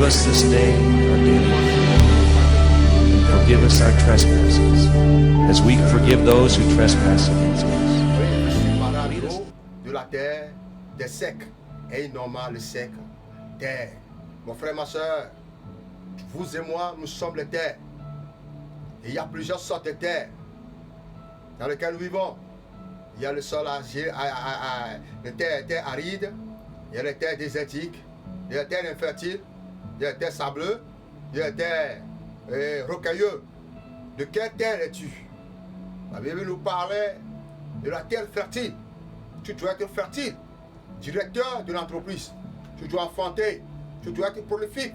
us this day our daily bread, and forgive us our trespasses, as we forgive those who trespass against us. De la terre, des secs, et normal le sec, terre. Mon frère, ma soeur, vous et moi, nous sommes les terres. Et il y a plusieurs sortes de terres dans lesquelles nous vivons. Il y a le sol les terres arides, il y a les terres désertiques, il y a les terres infertiles, il y a les terres sableuses, il y a les terres rocailleuses. De quelle terre es-tu? La Bible nous parlait de la terre fertile. Tu dois être fertile, directeur de l'entreprise. Tu dois enfanter, tu dois être prolifique,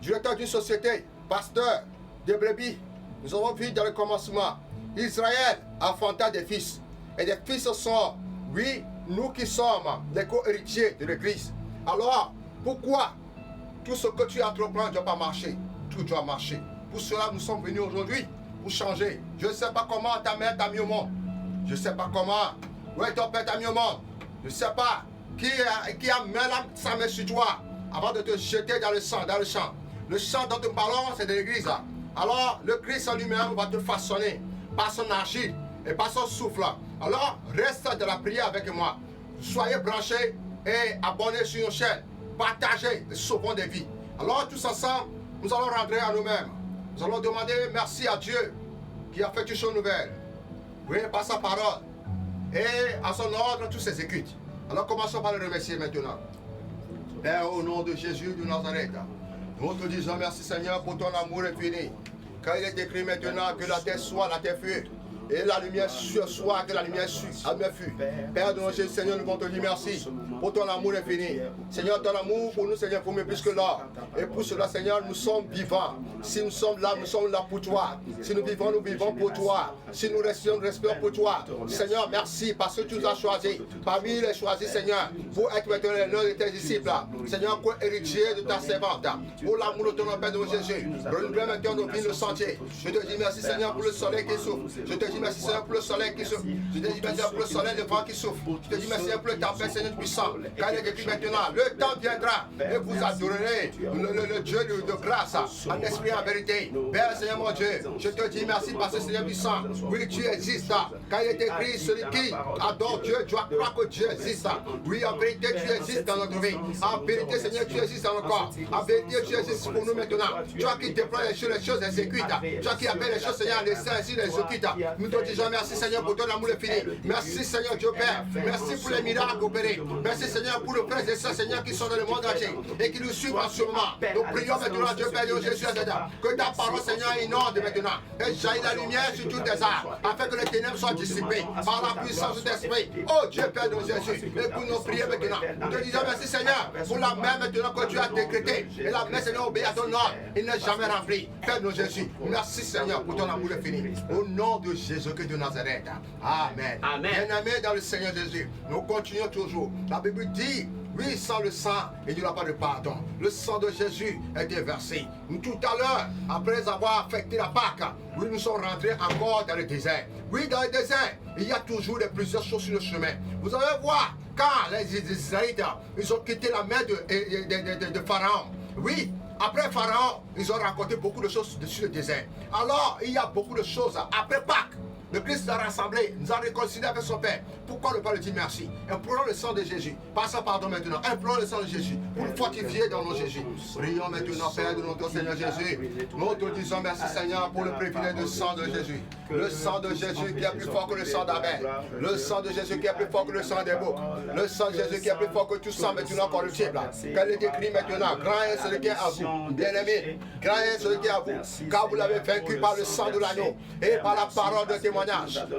directeur d'une société, pasteur de brebis. Nous avons vu dans le commencement, Israël enfanta des fils. Et des fils sont, oui, nous qui sommes les co-héritiers de l'Église. Alors, pourquoi tout ce que tu entreprends ne doit pas marcher? Tout doit marcher. Pour cela, nous sommes venus aujourd'hui, pour changer. Je ne sais pas comment ta mère t'a mis au monde. Je ne sais pas comment, où est ton père t'a mis au monde. Je ne sais pas qui a mis sa main sur toi avant de te jeter dans le sang, dans le champ. Le champ dont nous parlons, c'est de l'Église. Alors, le Christ en lui-même va te façonner par son argile et par son souffle. Alors, reste de la prière avec moi. Soyez branchés et abonnés sur nos chaînes. Partagez et sauvons des vies. Alors, tous ensemble, nous allons rentrer à nous-mêmes. Nous allons demander merci à Dieu qui a fait une chose nouvelle. Oui, par sa parole. Et à son ordre, tout s'exécute. Alors, commençons par le remercier maintenant. Père, au nom de Jésus de Nazareth, nous te disons merci Seigneur pour ton amour infini. Quand il est écrit maintenant que la terre soit, la terre fut. Et la lumière soit, que la lumière fut. Père de nos Jésus, Seigneur, nous voulons te dire merci pour ton amour infini. Seigneur, ton amour pour nous, Seigneur, pour mieux plus que l'or. Et pour cela, Seigneur, nous sommes vivants. Si nous sommes là pour toi. Si nous vivons pour toi. Si nous respirons pour toi. Seigneur, merci parce que tu nous as choisis. Parmi les choisis, Seigneur, pour être maintenant l'un de tes disciples. Seigneur, pour héritier de ta servante. Pour l'amour de ton Père de nos Jésus. Renouvelle maintenant nos vies, nos sentiers. Je te dis merci, Seigneur, pour le soleil qui souffle. Je te dis merci Seigneur pour le soleil qui souffle. Je te dis merci pour le soleil, le vent qui souffle. Je te dis merci pour le tempête, Seigneur puissant. Car il est écrit maintenant, le temps viendra et vous adorerez le Dieu de grâce, en esprit et en vérité. Père Seigneur mon Dieu, je te dis merci parce que Seigneur puissant, oui tu existes. Car il est écrit, celui qui adore Dieu doit croire que Dieu existe. Oui en vérité tu existes dans notre vie. En vérité Seigneur tu existes dans notre corps. En vérité tu existes pour nous maintenant. Toi qui déploies les choses exécutes. Toi qui appelles les choses Seigneur les saints ainsi les exécutes. Nous te disons merci Seigneur pour ton amour infini. Merci Seigneur Dieu Père. Merci pour les miracles opérés. Merci Seigneur pour le frères et sœurs Seigneur qui sont dans le monde entier et qui nous suivent en ce moment. Nous prions maintenant Dieu Père de Jésus que ta parole Seigneur inonde maintenant et jaillit la lumière sur tous tes arbres afin que les ténèbres soient dissipées par la puissance de l'Esprit. Oh Dieu Père de Jésus, écoute nos prières maintenant. Nous te disons merci Seigneur pour la main maintenant que tu as décrétée et la main Seigneur obéit à ton ordre. Il n'est jamais rempli. Père de Jésus, merci Seigneur pour ton amour infini. Au nom de Jésus-Christ de Nazareth. Amen. Bien-aimés dans le Seigneur Jésus, nous continuons toujours. La Bible dit, oui, sans le sang, il n'y aura pas de pardon. Le sang de Jésus est déversé. Nous, tout à l'heure, après avoir affecté la Pâque, oui, nous sommes rentrés encore dans le désert. Oui, dans le désert, il y a toujours plusieurs choses sur le chemin. Vous allez voir, quand les Israélites, ils ont quitté la main de Pharaon. Oui, après Pharaon, ils ont raconté beaucoup de choses sur le désert. Alors, il y a beaucoup de choses. Après Pâques, le Christ nous a rassemblés, nous a réconciliés avec son Père. Pourquoi ne pas lui dire merci? Implorons le sang de Jésus. Passons pardon maintenant. Implorons le sang de Jésus pour nous fortifier dans nos Jésus. Prions maintenant, Père de notre Seigneur Jésus. Nous te disons merci Seigneur pour le privilège du sang de Jésus. Le sang de Jésus qui est plus fort que le sang d'Abel. Le sang de Jésus qui est plus fort que le sang des boucs. Le sang de Jésus qui est plus fort que tout sang maintenant corruptible. Qu'elle est écrit maintenant. Grand est celui qui est à vous. Bien-aimé, grand est celui qui est à vous. Car vous l'avez vaincu par le sang de l'agneau et par la parole de témoignage.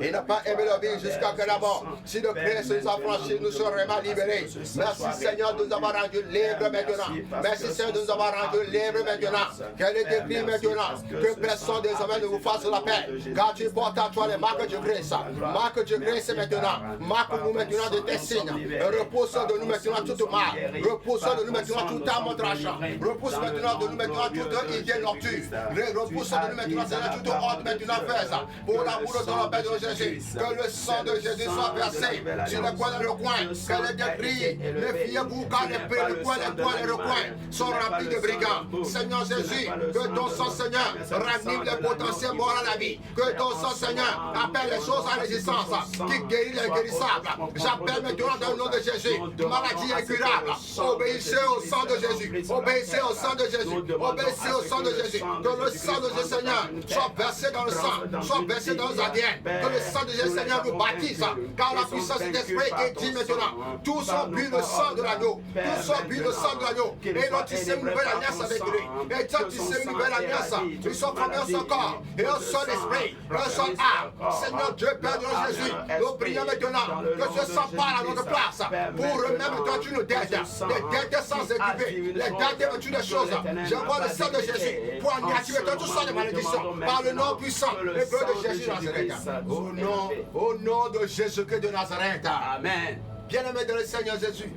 Il n'a pas aimé la vie jusqu'à que la mort. Si le Christ nous a franchis, nous serons vraiment libérés. Merci Seigneur de nous avoir rendus libres maintenant. Merci Seigneur de nous avoir rendus libres maintenant. Qu'elle est écrit maintenant que personne désormais ne vous fasse la paix. Car tu portes à toi les marques de Christ. Marque de Christ maintenant. Marque-nous maintenant de tes signes. Repousse de nous maintenant toute marque. Repousse de nous maintenant tout amour tranchant. Repousse maintenant de nous maintenant toute idée nocturne. Repousse de nous maintenant toute ordre maintenant faire ça. Pour l'amour de dans le Père de Jésus. Que le sang de Jésus soit versé sur le coin dans le coin. Que les débris, les filles boucans, les coins, les recoins sont remplis de brigands. Seigneur Jésus, que ton sang, Seigneur, ranime les potentiels morts à la vie. Que ton sang, Seigneur, appelle les choses à résistance, qui guérit les guérissables. J'appelle maintenant dans le nom de Jésus, maladie incurable. Obéissez au sang de Jésus. Obéissez au sang de Jésus. Obéissez au sang de Jésus. Que le sang de Jésus, Seigneur, soit versé dans le sang, soit versé dans nos ADN. Que le sang de Jésus, Seigneur, nous baptise. Car la puissance de l'Esprit est dit maintenant. Tous ont bu le sang de l'agneau. Tous ont bu le sang de l'agneau. Et l'ont tissé une nouvelle alliance avec lui. Et ils ont tissé une nouvelle alliance. Ils sont formés un seul corps et un seul esprit, un seul âme. Seigneur Dieu, Père de Jésus, nous prions maintenant que ce sang parle à notre place pour remettre toi tu nous dettes. Les dettes sans équiper, les dettes tu des choses. J'envoie le sang de Jésus pour annuler tout ça de malédiction par le nom puissant et bleu de Jésus de Nazareth. Au nom de Jésus-Christ de Nazareth. Amen. Bien-aimés de le Seigneur Jésus,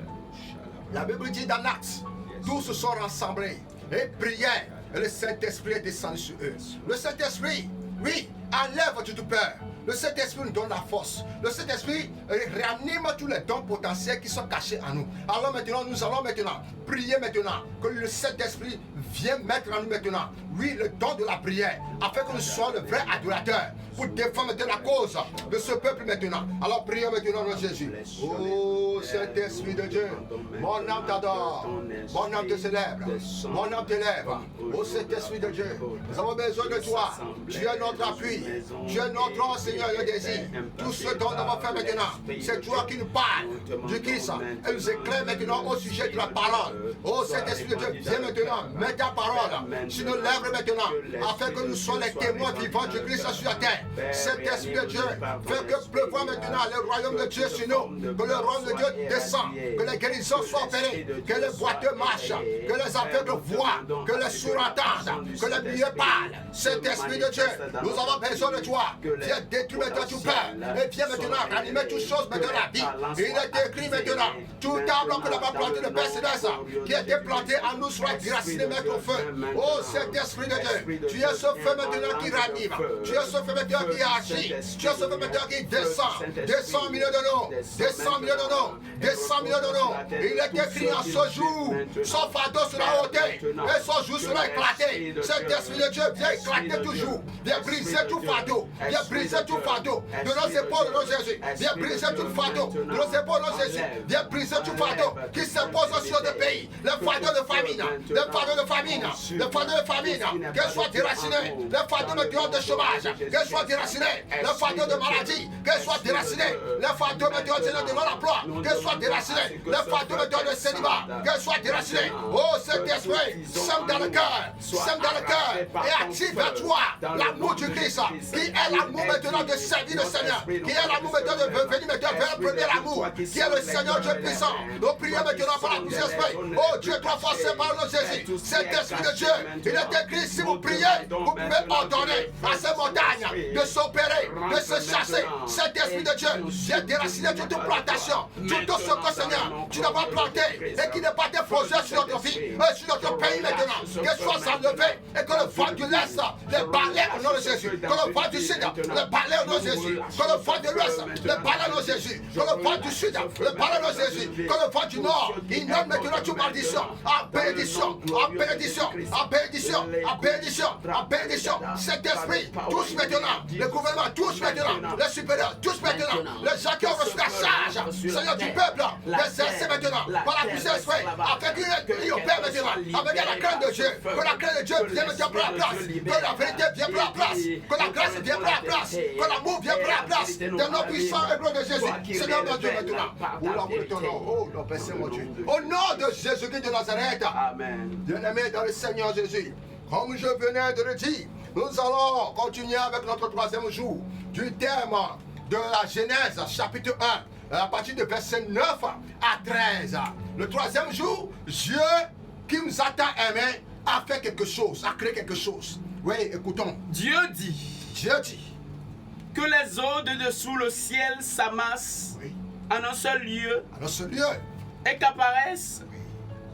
la Bible dit dans l'Acte, tous se sont rassemblés et priaient et le Saint-Esprit est descendu sur eux. Le Saint-Esprit, oui, enlève toute peur. Le Saint-Esprit nous donne la force. Le Saint-Esprit réanime tous les dons potentiels qui sont cachés en nous. Alors maintenant, nous allons maintenant prier maintenant que le Saint-Esprit vienne mettre en nous maintenant, oui, le don de la prière, afin que nous soyons le vrai adorateur pour défendre la cause de ce peuple maintenant. Alors prions maintenant dans Jésus. Oh Saint-Esprit de Dieu, mon âme t'adore, mon âme te célèbre, mon âme t'élève. Oh Saint-Esprit de Dieu, nous avons besoin de toi. Tu es notre appui, tu es notre Seigneur le désir. Tout ce dont nous avons fait maintenant, c'est toi qui nous parles du Christ et nous éclaire maintenant au sujet de la parole. Oh Saint-Esprit de Dieu, viens maintenant, mets ta parole sur nos lèvres maintenant, afin que nous soyons les témoins vivants du Christ sur la terre. Saint-Esprit de Dieu, fais que pleuvoir maintenant le royaume de Dieu sur nous, que le royaume de Dieu descend, que les guérisons soient opérées, que les boiteux marchent, que les aveugles voient, que les sourds entendent, que les muets parlent. Saint-Esprit de Dieu, nous avons besoin de toi. Viens détruire maintenant tout peur et viens maintenant ranimer toutes choses maintenant la vie. Il est écrit maintenant, tout arbre que l'on a planté de Mercedes qui a été planté en nous sera déraciné mettre au feu. Oh Saint-Esprit de Dieu, tu es ce feu maintenant qui ranime, tu es ce feu maintenant qui agit, tu es ce feu maintenant qui descend, descend au milieu de nous, descend au milieu de nous, descend au milieu de nous. Il est écrit en ce jour, son fardeau sera ôté et son jour sera éclaté. Saint-Esprit de Dieu, viens éclater toujours, viens briser tout fardeau, viens briser tout fardeau de nos épaules, de nos Jésus, viens briser tout fardeau de nos épaules, de nos Jésus, viens briser tout fardeau qui s'impose sur des pays, les fardeaux de famine, les fardeaux de famine, les fardeaux de famine, qu'elles soient déracinées, les fardeaux de chômage, qu'elles soient déracinées, les fardeaux de maladie, qu'elles soient déracinées, les fardeaux de non-emploi, qu'elles soient déracinées, les fardeaux de célibat, qu'elles soient déracinées. Oh Saint-Esprit, sème dans le cœur, sème dans le cœur et active à toi l'amour du Christ, qui est l'amour maintenant de servir le Seigneur, qui est l'amour maintenant de venir maintenant vers le premier amour, qui est le Seigneur Dieu puissant. Nous prions maintenant par la puissance d'Esprit. Oh Dieu, trois fois c'est par le Jésus, cet esprit de Dieu, il est écrit, si vous priez, vous pouvez ordonner à ces montagnes de s'opérer, de se chasser. Cet esprit de Dieu vient déraciner toute plantation, tout ce que Seigneur, tu n'as pas planté et qui n'est pas déposé sur notre vie, sur notre pays maintenant, que soit enlevé et que le vent du l'Est les balaie au nom de Jésus, que le vent du Sud les balaie au nom de Jésus, que le vent de l'Ouest les balaie au nom de Jésus, que le vent du Sud les balaie au nom de Jésus, que le vent du Nord inonde maintenant toute malédiction, en bénédiction, en bénédiction, en bénédiction, en bénédiction, en bénédiction. Cet esprit, tous maintenant, le gouvernement, tous maintenant, les supérieurs, tous maintenant, les gens qui ont reçu la charge, Seigneur du peuple, les exercer maintenant, par la puissance d'esprit, afin qu'ils opèrent maintenant, avec la crainte de Dieu, que la crainte de Dieu vienne maintenant pour la place, que la vérité vienne pour la place, que la grâce vienne pour la place, que l'amour vienne pour la place, de nos puissants et de Jésus. Seigneur mon Dieu maintenant, pour l'amour de ton nom, oh non, Père Saint mon Dieu, au nom de Jésus-Christ de Nazareth, Amen. bien-aimé dans le Seigneur Jésus, comme je venais de le dire, nous allons continuer avec notre troisième jour du thème de la Genèse, chapitre 1, à partir de verset 9 à 13. Le troisième jour, Dieu qui nous a tant aimés a fait quelque chose, a créé quelque chose. Oui, écoutons. Dieu dit Dieu dit que les eaux de dessous le ciel s'amassent oui, en un seul lieu alors ce lieu, et qu'apparaisse oui,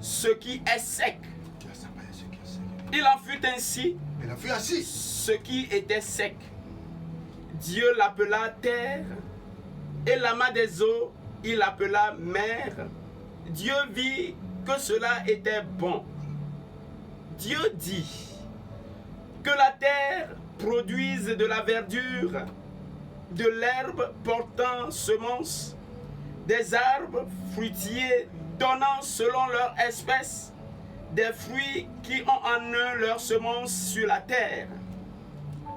ce qui est sec. Dieu s'appelle ce qui est sec. Il en fut ainsi Il a fait ainsi. ce qui était sec. Dieu l'appela terre, et l'amas des eaux, il l'appela mer. Dieu vit que cela était bon. Dieu dit que la terre produise de la verdure, de l'herbe portant semence, des arbres fruitiers donnant selon leur espèce, des fruits qui ont en eux leur semence sur la terre.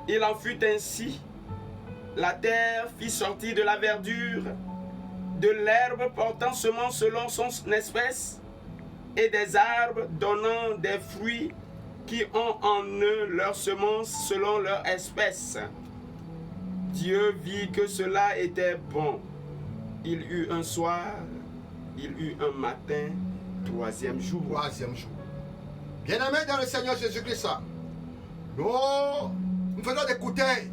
Il en fut ainsi. La terre fit sortir de la verdure, de l'herbe portant semence selon son espèce, et des arbres donnant des fruits qui ont en eux leur semence selon leur espèce. Dieu vit que cela était bon. Il eut un soir, il eut un matin, troisième jour. Troisième jour. Bien-aimés dans le Seigneur Jésus-Christ, nous venons d'écouter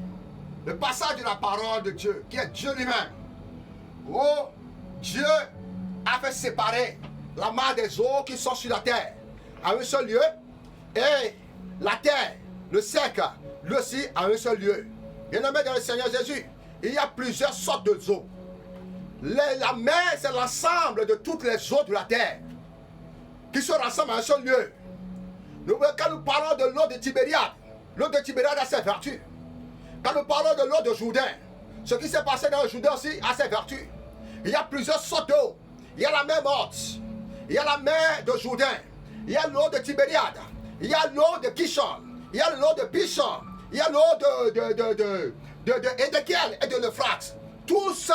le passage de la parole de Dieu, qui est Dieu lui-même. Où Dieu a fait séparer la mer des eaux qui sont sur la terre à un seul lieu, et la terre, le sec, lui aussi à un seul lieu. Bien-aimés dans le Seigneur Jésus, il y a plusieurs sortes d'eaux. La mer, c'est l'ensemble de toutes les eaux de la terre qui se rassemblent à un seul lieu. Quand nous parlons de l'eau de Tibériade, l'eau de Tibériade a ses vertus. Quand nous parlons de l'eau de Jourdain, ce qui s'est passé dans le Jourdain aussi a ses vertus. Il y a plusieurs sortes d'eau. Il y a la mer morte, il y a la mer de Jourdain, il y a l'eau de Tibériade, il y a l'eau de Kishon, il y a l'eau de Pishon, il y a l'eau de Ézéchiel et de l'Euphrate. Tout ça,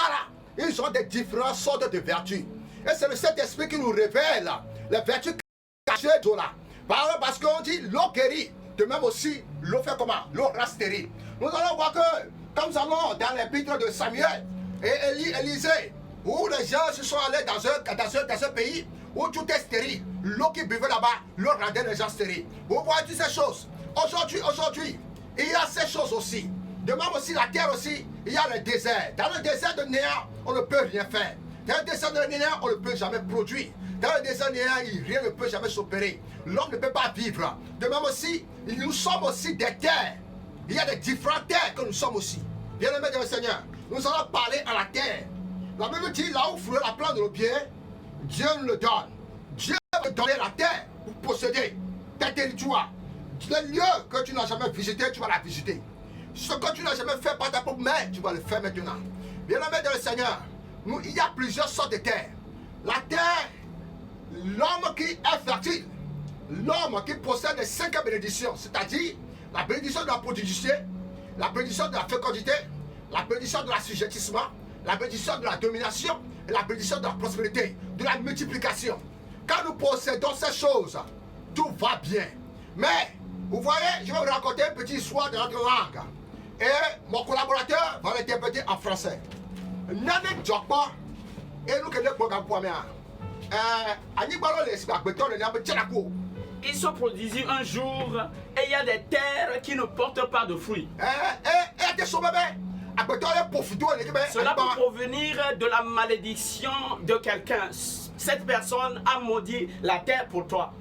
ils ont des différentes sortes de vertus. Et c'est le Saint-Esprit qui nous révèle les vertus cachées d'eau là. Parce qu'on dit l'eau guérit, de même aussi l'eau fait comment? L'eau rend stérile. Nous allons voir que, comme nous allons dans l'épître de Samuel et Élisée, où les gens se sont allés dans un pays où tout est stérile. L'eau qui buvait là-bas, l'eau rendait les gens stériles. Vous voyez toutes ces choses. Aujourd'hui, il y a ces choses aussi. De même aussi, la terre aussi, il y a le désert. Dans le désert de néant, on ne peut rien faire. Dans le désert de néant, on ne peut jamais produire. Dans le désert de néant, rien ne peut jamais s'opérer. L'homme ne peut pas vivre. De même aussi, nous sommes aussi des terres. Il y a des différentes terres que nous sommes aussi. Bien-aimés dans le Seigneur, nous allons parler à la terre. La Bible dit, là où fleure la plante de nos pieds, Dieu nous le donne. Dieu veut donner la terre pour posséder tes territoires. Le lieu que tu n'as jamais visité, tu vas la visiter. Ce que tu n'as jamais fait par ta propre main, tu vas le faire maintenant. Bien-aimés dans le Seigneur, il y a plusieurs sortes de terres. La terre, l'homme qui est fertile, l'homme qui possède les 5 bénédictions, c'est-à-dire la bénédiction de la productivité, la bénédiction de la fécondité, la bénédiction de l'assujettissement, la bénédiction de la domination et la bénédiction de la prospérité, de la multiplication. Quand nous possédons ces choses, tout va bien. Mais, vous voyez, je vais vous raconter une petite histoire de notre langue. Et mon collaborateur va l'interpréter en français. Nane Djokba, et nous qui sommes programme pour moi. Il se produisit un jour et il y a des terres qui ne portent pas de fruits. Cela peut provenir de la malédiction de quelqu'un. Cette personne a maudit la terre pour toi.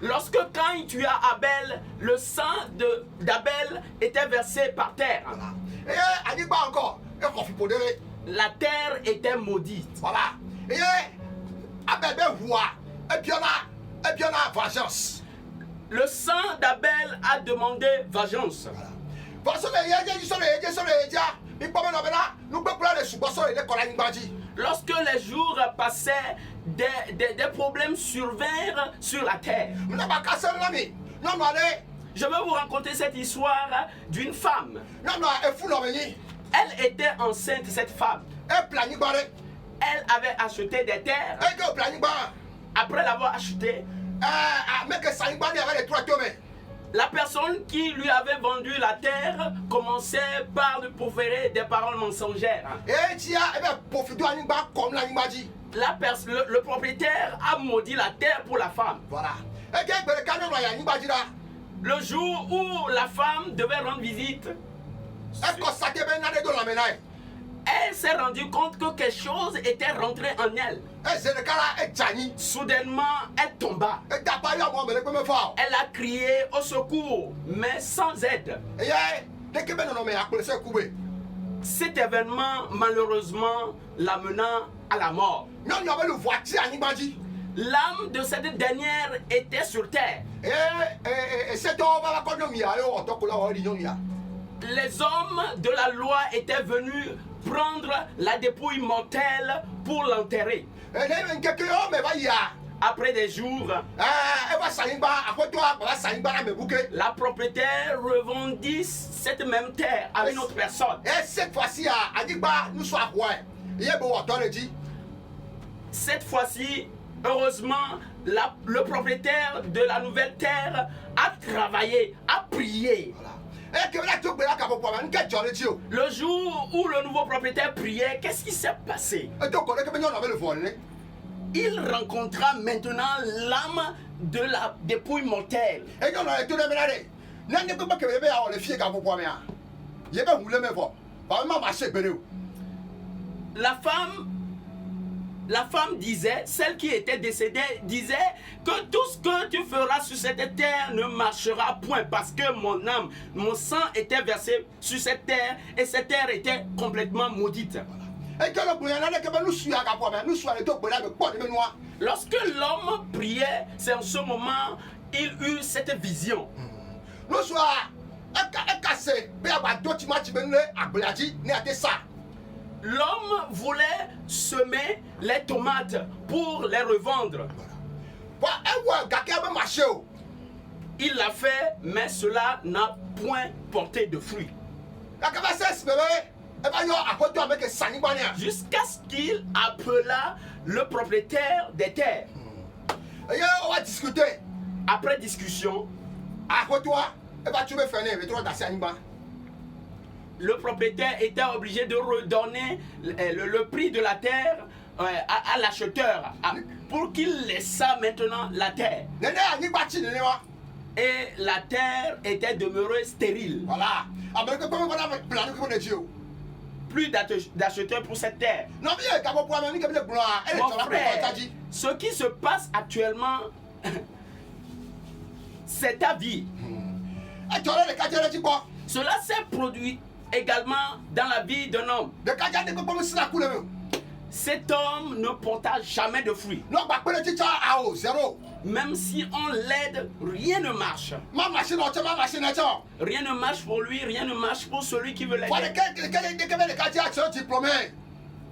Lorsque quand tu as Abel, le sang d'Abel était versé par terre. La terre était maudite. Voilà. Et Abel voit. Et puis on a vengeance. Le sang d'Abel a demandé vengeance. Lorsque les jours passaient, des problèmes survinrent sur la terre. Je vais vous raconter cette histoire d'une femme. Elle était enceinte, cette femme. Elle avait acheté des terres. Après l'avoir acheté, la personne qui lui avait vendu la terre commençait par lui proférer des paroles mensongères. Le propriétaire a maudit la terre pour la femme. Voilà. Le jour où la femme devait rendre visite, elle s'est rendue compte que quelque chose était rentré en elle. Zedeka la edzanyi. Soudainement, elle tomba. Edaba yɔ mɔ mele kpeme fa o. Elle a crié au secours, mais sans aide. Eye deke be nɔnɔme akplese kube. Cet événement, malheureusement, l'amena à la mort. Nyɔnua be le voiti anyigba dzi. L'âme de cette dernière était sur terre. Esetɔwo va kɔ nyɔnua ye wɔtɔ ko la wɔ di nyɔnua. Les hommes de la loi étaient venus prendre la dépouille mortelle pour l'enterrer. Ne nkeke yɔ me va yia. Après des jours, Eva sa anyigba aƒetɔa gba va sa anyigba na me buke. la propriétaire revendit cette même terre à une autre personne. Cette fois-ci anyigba nusu axɔe. Ye be wɔtɔ le dzi. Cette fois-ci, heureusement, le propriétaire de la nouvelle terre a travaillé, a prié. Le jour où le nouveau propriétaire priait, qu'est-ce qui s'est passé? Il rencontra maintenant l'âme de la dépouille mortelle. La femme disait, celle qui était décédée disait que tout ce que tu feras sur cette terre ne marchera point parce que mon âme, mon sang était versé sur cette terre et cette terre était complètement maudite. Lorsque l'homme priait, c'est en ce moment il eut cette vision. L'homme voulait semer les tomates pour les revendre. Il l'a fait, mais cela n'a point porté de fruits. Jusqu'à ce qu'il appela le propriétaire des terres. Après discussion, le propriétaire était obligé de redonner le prix de la terre à l'acheteur pour qu'il laissât maintenant la terre. Et la terre était demeurée stérile. Plus d'acheteurs pour cette terre. Mon frère, ce qui se passe actuellement, c'est ta vie. Cela s'est produit également dans la vie d'un homme. Cet homme ne porta jamais de fruits. Même si on l'aide, rien ne marche. Rien ne marche pour lui, rien ne marche pour celui qui veut l'aider.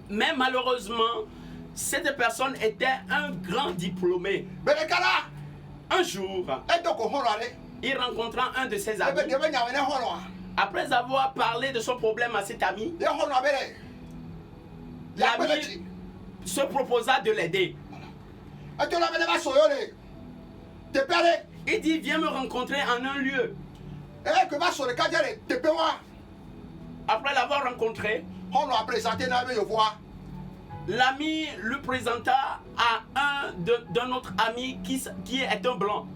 Mais malheureusement, cette personne était un grand diplômé. Un jour, il rencontra un de ses amis. Après avoir parlé de son problème à cet ami, l'ami se proposa de l'aider. Il dit, viens me rencontrer en un lieu. Après l'avoir rencontré, l'ami lui présenta à un d'un autre ami qui est un blanc.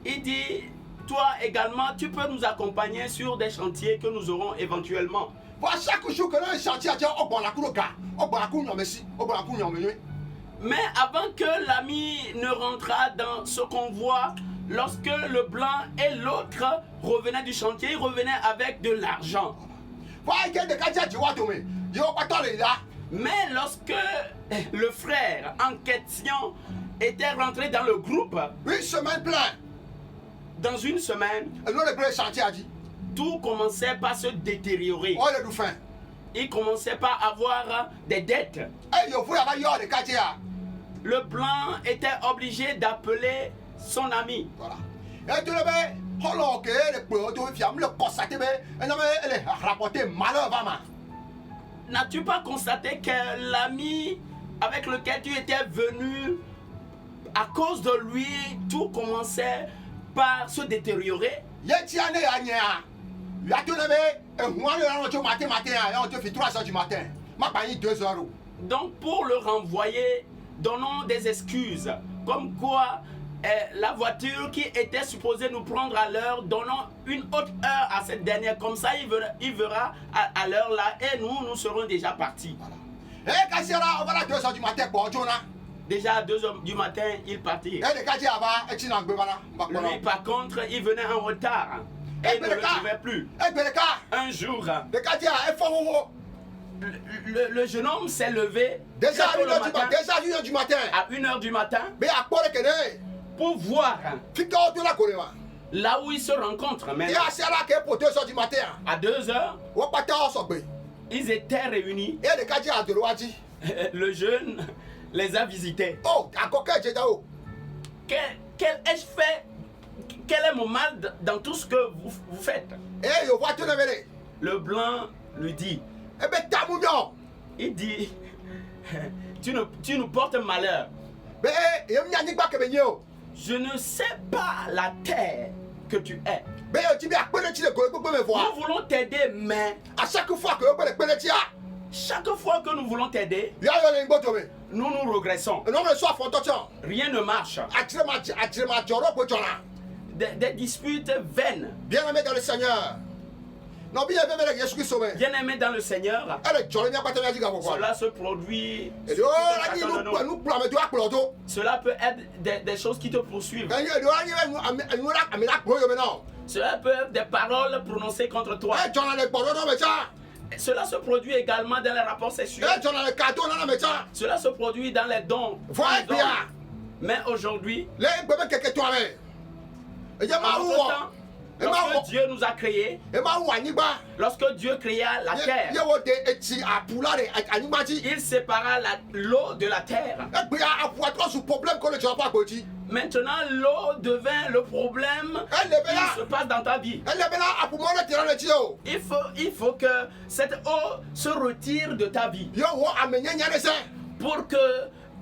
Il dit, toi également, tu peux nous accompagner sur des chantiers que nous aurons éventuellement. Mais avant que l'ami ne rentrât dans ce convoi, lorsque le blanc et l'autre revenaient du chantier, ils revenaient avec de l'argent. Mais lorsque le frère en question était rentré dans le groupe, dans une semaine, tout commençait par se détériorer. Il commençait par avoir des dettes. Le blanc était obligé d'appeler son ami. N'as-tu pas constaté que l'ami avec lequel tu étais venu, à cause de lui, tout commençait par se détériorer? Donc pour le renvoyer, donnons des excuses, comme quoi la voiture qui était supposée nous prendre à l'heure, donnons une autre heure à cette dernière. Comme ça, il verra à l'heure là et nous serons déjà partis. Voilà. Et quand c'est là, on va à 2h du matin, bon, Jonah. Déjà à 2h du matin, il partit. Et les gars, et tu n'as pas. Lui, par contre, il venait en retard. Et il ne le trouvait plus. Et les gars, Un jour, les gars, il faut. le jeune homme s'est levé Déjà à très tôt le 1h du matin. à 1h du matin Mais à quoi le Kenya? pour voir Fika au la Korewa. là où ils se rencontrent. Et Maintenant, à cela qui est pour 2h du matin. à 2h, On va pas en sortir. ils étaient réunis. Et les gars, à de l'Ouadji. Le jeune les a visités. Oh, à quoi que j'ai d'eau? Quel ai-je fait? Quel est mon mal dans tout ce que vous faites? Et il voit tout le monde. Le blanc lui dit, Eh bien, t'as mon nom. il dit, tu nous portes malheur. Mais il y a un pas que venio. Je ne sais pas la terre que tu es. Mais tu viens à peine de pour me voir. Nous voulons t'aider, mais À chaque fois que vous pouvez le dire, chaque fois que nous voulons t'aider, il y a un boto. nous nous regressons. Un homme le soir, faut t'entendre. Rien ne marche. Attirez ma joro pour toi. Des disputes vaines. Bien aimé dans le Seigneur. Non, bien aimé dans Jésus Christ. Bien aimé dans le Seigneur, Elle est jolie, pas te dire qu'à vous voir. cela se produit. Et sur oh, tout un la chacun de nous. nous plombons, tu as plombé. Cela peut être des choses qui te poursuivent. Cela peut être des paroles prononcées contre toi. Cela se produit également dans les rapports sexuels. Cela se produit dans les dons. Voilà des bien. hommes. Mais aujourd'hui, en notre temps, lorsque Dieu nous a créés, lorsque Dieu créa la terre, il sépara l'eau de la terre. Maintenant, l'eau devint le problème qui se passe dans ta vie. Il faut que cette eau se retire de ta vie pour que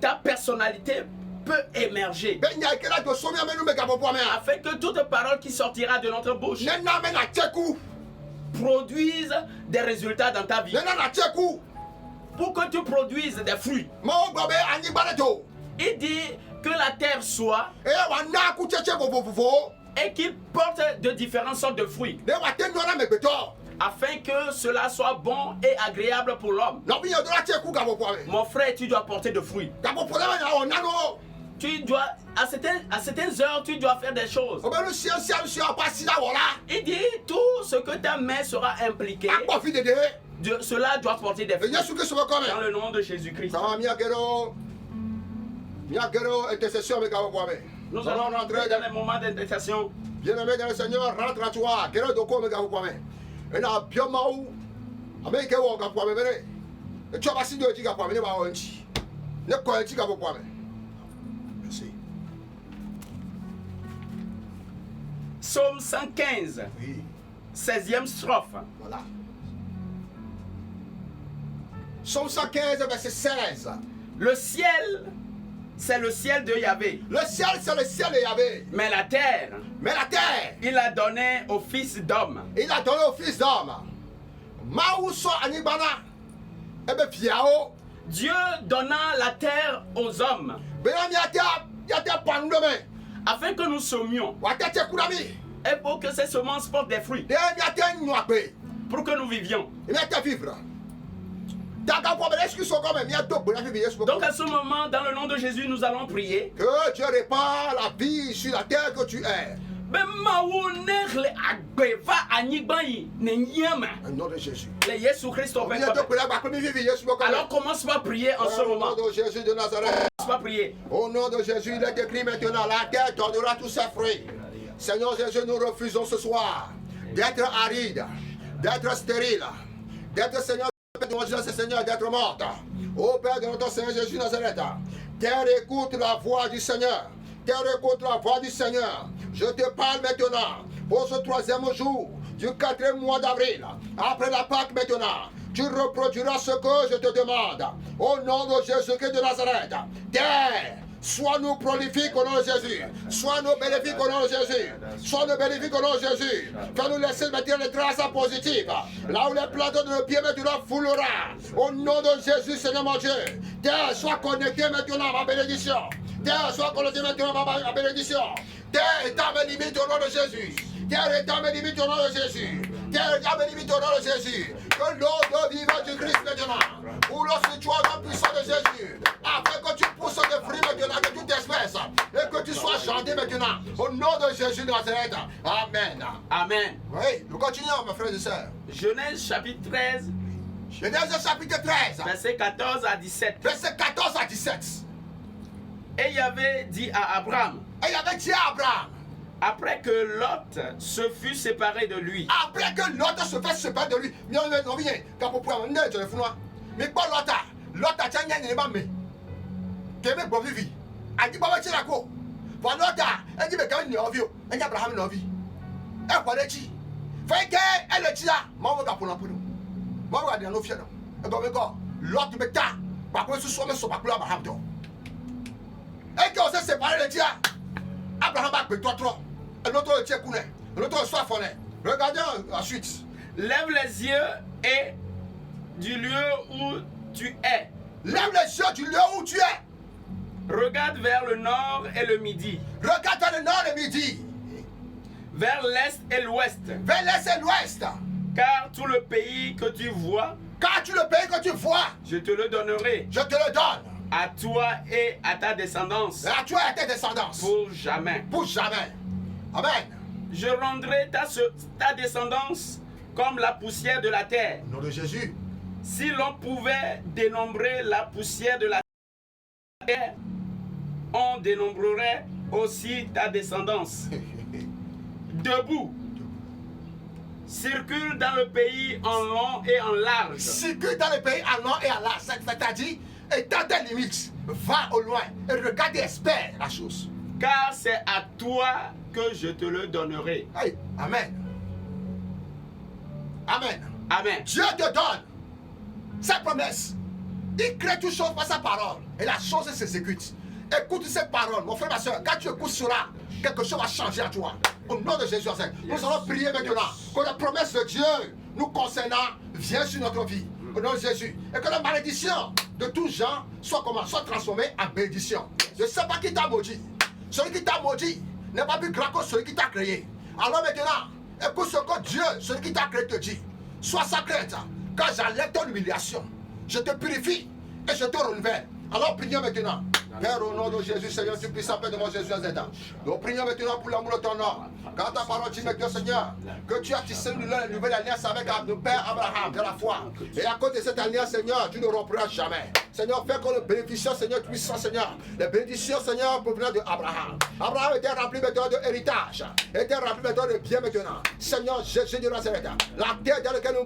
ta personnalité peut émerger. Afin que toute parole qui sortira de notre bouche produise des résultats dans ta vie. Pour que tu produises des fruits. Il dit que la terre soit et qu'il porte de différentes sortes de fruits. Afin que cela soit bon et agréable pour l'homme. Mon frère, tu dois porter de fruits. Tu dois, à certaines heures, tu dois faire des choses. Il dit tout ce que ta main sera impliquée, cela doit porter des fruits. Dans le nom de Jésus-Christ. Nous allons rentrer dans les moments d'intercession. Bien-aimé dans le Seigneur, rentre à toi. Quel est le corps, et là, bien maou, avec un walk à point, et tu as passé de tigres à point, ne quoi un tigre à point. Merci. Psaume 115, Oui, 16e strophe. voilà. Psaume 115, verset 16. Le ciel, c'est le ciel de Yahvé. Le ciel, c'est le ciel de Yahvé. Mais la terre, il a donné au fils d'homme. Il a donné au fils d'homme. Maousso Anibana. Eh bien, Fiao. Dieu donna la terre aux hommes afin que nous semions et pour que ces semences portent des fruits, pour que nous vivions. Donc à ce moment, dans le nom de Jésus, nous allons prier. Que Dieu répare la vie sur la terre que tu es. Au nom de Jésus. Alors commence par prier en ce Au moment. nom de Jésus de Nazareth. Commence par prier. Au nom de Jésus, il est écrit maintenant, la terre donnera tous ses fruits. Seigneur Jésus, nous refusons ce soir d'être aride, d'être stérile, d'être Seigneur, Seigneur, d'être morte. Ô Père de notre Seigneur Jésus de Nazareth, terre écoute la voix du Seigneur. Terre écoute la voix du Seigneur. Je te parle maintenant pour ce 3e jour du 4e mois d'avril, après la Pâque maintenant. Tu reproduiras ce que je te demande. Au nom de Jésus-Christ de Nazareth. Terre, sois-nous prolifiques au nom de Jésus. Sois-nous bénéfiques au nom de Jésus. Sois-nous bénéfiques au nom de Jésus. Fais-nous laisser maintenant les traces positives. Là où les plantes de nos pieds maintenant foulera. Au nom de Jésus, Seigneur mon Dieu. Terre, sois connecté maintenant à ma bénédiction. Terre, sois colonisée maintenant ma bénédiction. Terre, étends mes limites au nom de Jésus. Terre, étends mes limites au nom de Jésus. Terre, étends mes limites au nom de Jésus. Que l'ordre vivant du Christ maintenant, ou lorsque tu as la puissance de Jésus, afin que tu pousses des fruits maintenant de toute espèce, et que tu sois chanté maintenant, au nom de Jésus de Nazareth. Amen. Amen. Oui, nous continuons, mes frères et sœurs. Genèse chapitre 13, Genèse chapitre 13, verset 14 à 17. verset 14 à 17. Et Yahvé dit à Abraham, Et il avait dit à Abraham, après que Lot se fut séparé de lui, après que l'autre se fait séparer de lui, mais on ne vient qu'à pour prendre un téléphone. Mais pas l'autre a tient un élément, mais qui est bon vivre. A dit, Baba, tu la quoi? Voilà l'autre, elle dit, mais quand il est en vie, elle dit, Abraham est en vie. Elle va le dire. Fait qu'elle le dit là, moi, je vais pour nous. Moi, je vais dire, nous fiers. Et donc, l'autre me t'a, par contre, ce soit, mais ce n'est pas pour Abraham. Et qu'on s'est séparé le dia, Abraham a pris toi trop. Et l'autre le tient couné. L'autre le soit fonné. Regardez ensuite. lève les yeux et du lieu où tu es, Lève les yeux du lieu où tu es. regarde vers le nord et le midi, Regarde vers le nord et midi. vers l'est et l'ouest, Vers l'est et l'ouest. car tout le pays que tu vois, Car tu le pays que tu vois, je te le donnerai je te le donne. à toi et à ta descendance Et à toi et à tes descendants. pour jamais. Pour jamais. Amen. Je rendrai ta descendance comme la poussière de la terre. Au nom de Jésus. Si l'on pouvait dénombrer la poussière de la terre, on dénombrerait aussi ta descendance. Debout, circule dans le pays en long et en large. Circule dans le pays en long et en large. C'est-à-dire, étends tes limites. Va au loin et regarde et espère la chose. Car c'est à toi que je te le donnerai. Hey, amen. Amen. Amen. Dieu te donne sa promesse. Il crée toutes choses par sa parole. Et la chose s'exécute. Écoute cette parole, mon frère, ma soeur. Quand tu écoutes cela, quelque chose va changer à toi. Au nom de Jésus, nous allons prier maintenant que la promesse de Dieu nous concernant vienne sur notre vie. Au nom de Jésus. Et que la malédiction de tous gens soit transformée en bénédiction. Je ne sais pas qui t'a maudit. Celui qui t'a maudit n'est pas plus grand que celui qui t'a créé. Alors maintenant, écoute ce que Dieu, celui qui t'a créé, te dit. Sois sacré, car j'enlève ton humiliation. Je te purifie et je te renouvelle. Alors prions maintenant. Père, au nom de Jésus, Seigneur, tu puisses appeler de mon Jésus Azéda. Nous prions maintenant pour l'amour de ton nom. Quand ta parole dit maintenant, Seigneur, que tu as tissé une nouvelle alliance avec notre Père Abraham de la foi. Et à cause de cette alliance, Seigneur, tu ne rompras jamais. Seigneur, fais que le bénéfice, Seigneur, puissant, Seigneur, les bénédictions, Seigneur, provenant de Abraham. Abraham était rempli maintenant d'héritage, était rempli maintenant de bien maintenant. Seigneur, Jésus de Nazareth, la terre dans laquelle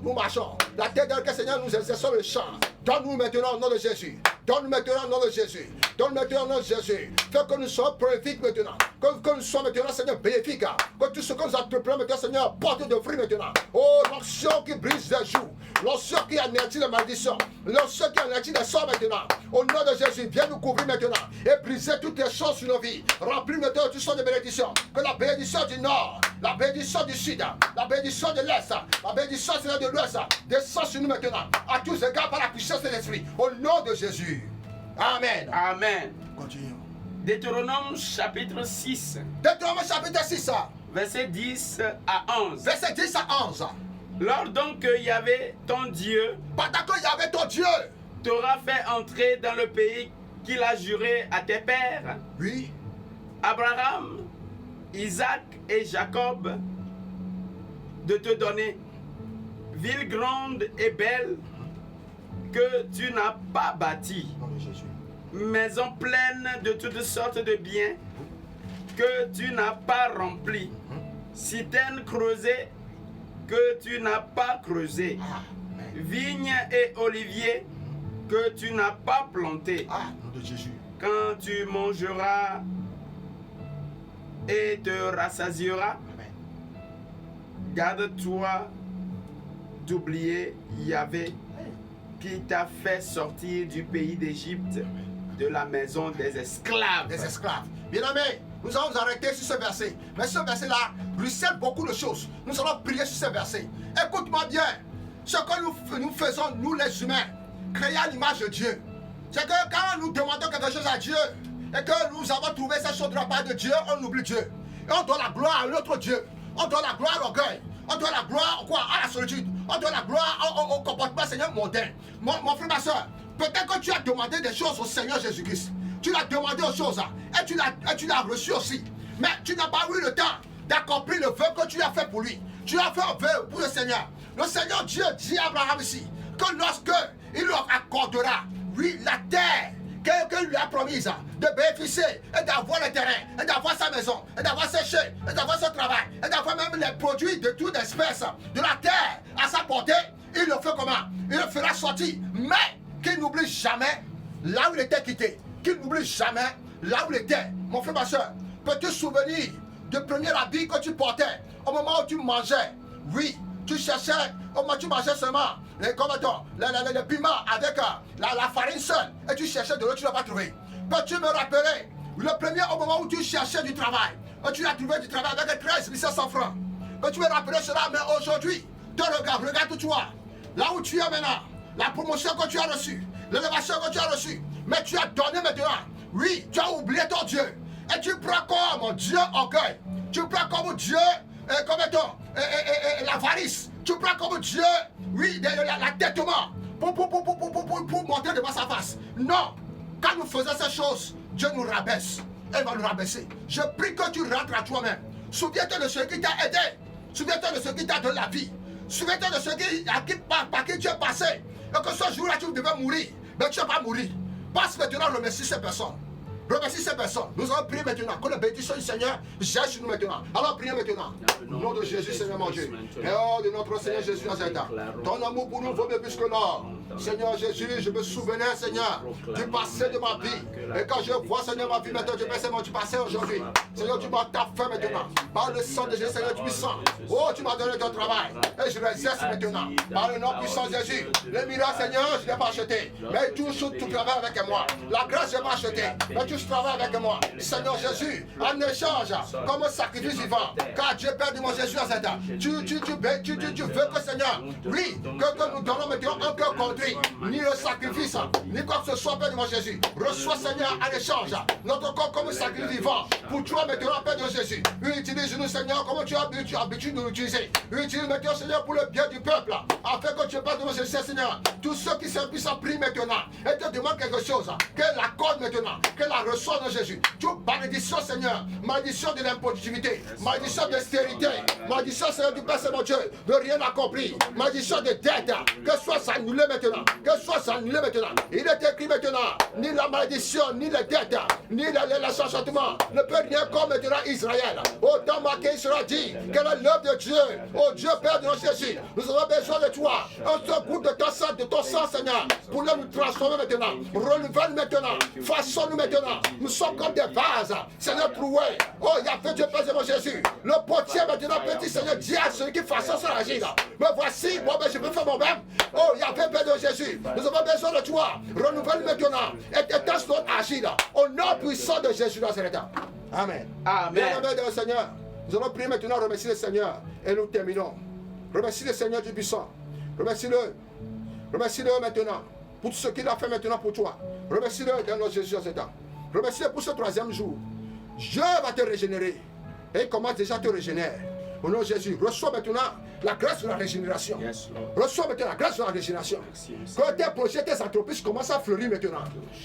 nous marchons, la terre dans laquelle, Seigneur, nous exerçons le champ. Donne-nous maintenant au nom de Jésus. Donne-nous maintenant au nom de Jésus. Donne-nous maintenant au nom de Jésus. Fais que nous soyons prolifiques maintenant. Que nous soyons maintenant, Seigneur, bénéfiques. Que tout ce que nous entreprenons maintenant, Seigneur, porte de fruits maintenant. Oh, l'onction qui brise les joues. L'onction qui anéantit les malédictions. L'onction qui anéantit les sorts maintenant. Au nom de Jésus, viens nous couvrir maintenant. Et briser toutes les choses sur nos vies. Remplir maintenant toutes sortes de bénédictions. Que la bénédiction du nord, la bénédiction du sud, la bénédiction de l'est, la bénédiction de l'ouest descend sur nous maintenant. À tous égards par la puissance de l'esprit. Au nom de Jésus. Amen. Amen. Continuons. Deutéronome chapitre 6, Deutéronome chapitre 6, verset 10 à 11. verset 10 à 11. Lors donc que Yahvé, ton Dieu, Pendant qu'il y avait ton Dieu, t'aura fait entrer dans le pays qu'il a juré à tes pères, oui, Abraham, Isaac et Jacob, de te donner, ville grande et belle, que tu n'as pas bâtie, au nom de Jésus. maison pleine de toutes sortes de biens, que tu n'as pas remplie, citerne creusée, que tu n'as pas creusée, Amen. vigne et olivier, que tu n'as pas planté. Ah, au nom de Jésus. Quand tu mangeras et te rassasieras, Amen. garde-toi d'oublier Yahvé qui t'a fait sortir du pays d'Égypte, de la maison des esclaves. Des esclaves. Bien aimé, nous allons nous arrêter sur ce verset. Mais ce verset-là ruisselle beaucoup de choses. Nous allons prier sur ce verset. Écoute-moi bien. Ce que nous faisons, nous les humains, créer à l'image de Dieu. C'est que quand nous demandons quelque chose à Dieu et que nous avons trouvé cette chose de la part de Dieu, on oublie Dieu. Et on donne la gloire à l'autre Dieu. On donne la gloire à l'orgueil. On donne la gloire à la solitude. On donne la gloire au comportement Seigneur moderne. Mon frère, ma soeur, peut-être que tu as demandé des choses au Seigneur Jésus-Christ. Tu l'as demandé aux choses et tu l'as reçu aussi. Mais tu n'as pas eu le temps d'accomplir le vœu que tu as fait pour lui. Tu as fait un vœu pour le Seigneur. Le Seigneur Dieu dit à Abraham ici que lorsque il leur accordera, oui, la terre qu'il lui a promise de bénéficier et d'avoir le terrain, et d'avoir sa maison, et d'avoir ses champs, et d'avoir son travail, et d'avoir même les produits de toute espèce de la terre à sa portée, il le fait comment? Il le fera sortir, mais qu'il n'oublie jamais là où il était quitté, qu'il n'oublie jamais là où il était. Mon frère, ma soeur, peux-tu te souvenir du premier habit que tu portais au moment où tu mangeais? Oui, tu cherchais, au moment où tu mangeais seulement les piments avec la farine seule, et tu cherchais de l'eau, tu ne l'as pas trouvé. Peux-tu me rappeler le premier au moment où tu cherchais du travail, et tu as trouvé du travail avec 13 500 francs? Peux-tu me rappeler cela? Mais aujourd'hui, regarde toi, là où tu es maintenant, la promotion que tu as reçue, l'élévation que tu as reçue, mais tu as donné maintenant. Oui, tu as oublié ton Dieu, et tu prends comme Dieu orgueil, tu prends comme Dieu l'avarice, tu prends comme Dieu, oui, l'entêtement pour monter devant sa face. Non, quand nous faisons ces choses, Dieu nous rabaisse, il va nous rabaisser. Je prie que tu rentres à toi-même. Souviens-toi de ce qui t'a aidé, souviens-toi de ce qui t'a donné la vie, souviens-toi de ce par qui tu es passé, et que ce jour-là tu devais mourir, mais tu n'as pas mourir. Passe maintenant, remercie ces personnes. Remercie ces personnes. Nous allons prier maintenant. Que la bénédiction du Seigneur gère sur nous maintenant. Alors prions maintenant. Au nom de Jésus, Seigneur mon Dieu. Et oh de notre Seigneur Jésus Nazareth. Ton amour pour nous vaut mieux plus que l'or. Seigneur Jésus, je me souvenais, Seigneur, du passé de ma vie. Et quand je vois, Seigneur, ma vie maintenant, du passé aujourd'hui. Seigneur, tu m'as ta fait maintenant. Par le sang de Jésus, Seigneur, tu puissant. Oh, tu m'as donné ton travail. Et je l'exerce maintenant. Par le nom puissant de Jésus. Le miracle, Seigneur, je ne l'ai pas acheté. Mais tout travaille avec moi. La grâce, je n'ai pas acheté. Mais tu travailles avec moi. Seigneur Jésus, en échange, comme un sacrifice vivant. Car Dieu, Père de mon Jésus, tu veux que, Seigneur, oui, que nous donnons maintenant un cœur conduit. Ni le sacrifice, ni quoi que ce soit, Père de mon Jésus. Reçois, Seigneur, en échange, notre corps comme un sacrifice vivant. Pour toi, maintenant, Père de Jésus. Utilise-nous, Seigneur, comme tu as l'habitude de l'utiliser. Utilise maintenant, Seigneur, pour le bien du peuple. Afin que Dieu, Père de mon Jésus, Seigneur, tous ceux qui servissent en prix maintenant et te demandent quelque chose, qu'elle l'accorde maintenant, qu'elle la reçoive de Jésus. Toute malédiction, Seigneur, malédiction de l'improductivité, malédiction de stérilité, malédiction, Seigneur, du Père, c'est mon Dieu, de rien accompli, malédiction de dette, que soit annulé maintenant, que soit annulé maintenant. Il est écrit maintenant, ni la malédiction, ni les dettes, ni l'enchantement ne peut rien comme maintenant Israël. Autant marqué, il sera dit que l'œuvre de Dieu, oh Dieu, Père de notre Jésus, nous avons besoin de toi, un seul goutte de ton sang, Seigneur, pour nous transformer maintenant, renouvelle maintenant, façonne-nous maintenant. Nous sommes comme des vases, Seigneur, troués. Oh, il y a fait Dieu, Père de mon Jésus. Le potier maintenant, petit Seigneur, dit à celui qui façonne son agir. Mais voici, moi, je peux faire moi-même. Oh, il y a fait Père de Jésus. Nous avons besoin de toi. Renouvelle maintenant et tâche notre agir. Au nom puissant de Jésus Nazareth. Amen. Amen. Bien-aimé de Seigneur, nous allons prier maintenant, remercier le Seigneur. Et nous terminons. Remercie le Seigneur du puissant. Remercie-le. Remercie-le maintenant pour tout ce qu'il a fait maintenant pour toi. Remercie-le dans notre Jésus Nazareth. Remercie-le pour ce troisième jour. Dieu va te régénérer. Et il commence déjà à te régénérer. Au nom de Jésus, reçois maintenant la grâce de la régénération. Reçois maintenant la grâce de la régénération. Que tes projets, tes entreprises commencent à fleurir maintenant.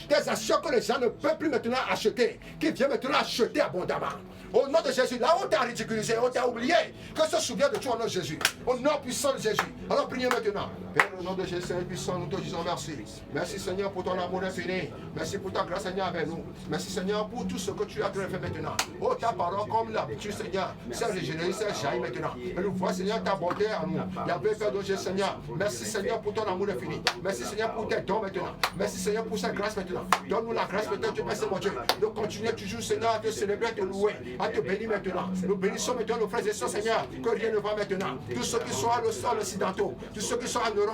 Tes actions que les gens ne peuvent plus maintenant acheter, qui viennent maintenant acheter abondamment. Au nom de Jésus, là où on t'a ridiculisé, on t'a oublié, que se souvient de toi au nom de Jésus. Au nom puissant de Jésus. Alors prions maintenant. Père, au nom de Jésus, Seigneur puissant, nous te disons merci. Merci Seigneur pour ton amour infini. Merci pour ta grâce Seigneur avec nous. Merci Seigneur pour tout ce que tu as fait maintenant. Oh, ta parole comme l'habitude Seigneur, c'est régénéré, c'est jailli maintenant. Et nous voyons Seigneur ta bonté à nous. Il y a Père de Jésus Seigneur. Merci Seigneur pour ton amour infini. Merci Seigneur pour tes dons maintenant. Merci Seigneur pour cette grâce maintenant. Donne-nous la grâce maintenant, Dieu Père, mon Dieu. De continuer toujours Seigneur à te célébrer, à te louer, à te bénir maintenant. Nous bénissons maintenant nos frères et sœurs Seigneur, que rien ne va maintenant. Tous ceux qui sont à l'océan occidentaux, tous ceux qui sont en Europe,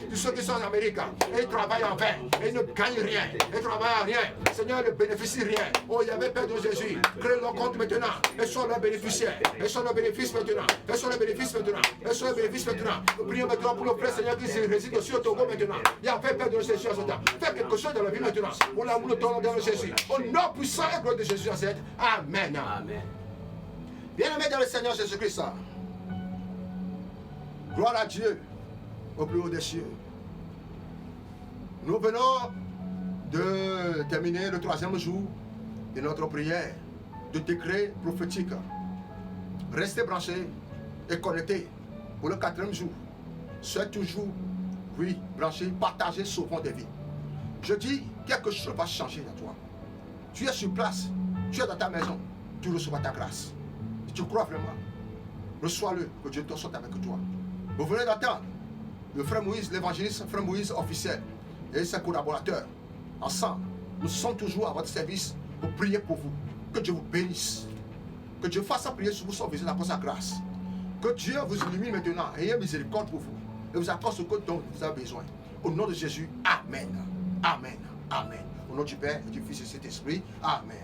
tous ceux qui sont en Amérique, et ils travaillent en vain, et ils ne gagnent rien, et ils travaillent en rien. Seigneur, ne bénéficient rien. Oh, il y avait Père de Jésus. Crée leur compte maintenant, et sont leurs bénéficiaires, et sont leurs bénéfices maintenant. maintenant. Reçois les bénéfices maintenant. Reçois les bénéfices maintenant. Nous prions maintenant pour le frère Seigneur qui réside aussi au Togo maintenant. Il a fait peur de Jésus à ce temps. Fais quelque chose dans la vie maintenant. Pour l'amour de ton nom de Jésus. Au nom puissant et glorieux de Jésus à cette. Amen. Amen. Bien-aimé dans le Seigneur Jésus-Christ. Gloire à Dieu au plus haut des cieux. Nous venons de terminer le 3e jour de notre prière de décret prophétique. Restez branchés et connectés pour le 4e jour. Soyez toujours, oui, branchés, partagez, sauvons des vies. Je dis, quelque chose va changer dans toi. Tu es sur place, tu es dans ta maison, tu recevras ta grâce. Si tu crois vraiment, reçois-le, que Dieu te soit avec toi. Vous venez d'entendre le frère Moïse, l'évangéliste, frère Moïse officiel et ses collaborateurs. Ensemble, nous sommes toujours à votre service pour prier pour vous. Que Dieu vous bénisse. Que Dieu fasse prier sur vous sans viser à sa grâce. Que Dieu vous illumine maintenant et ait miséricorde pour vous. Et vous accorde ce dont vous avez besoin. Au nom de Jésus, Amen. Amen. Amen. Au nom du Père et du Fils et du Saint-Esprit, Amen.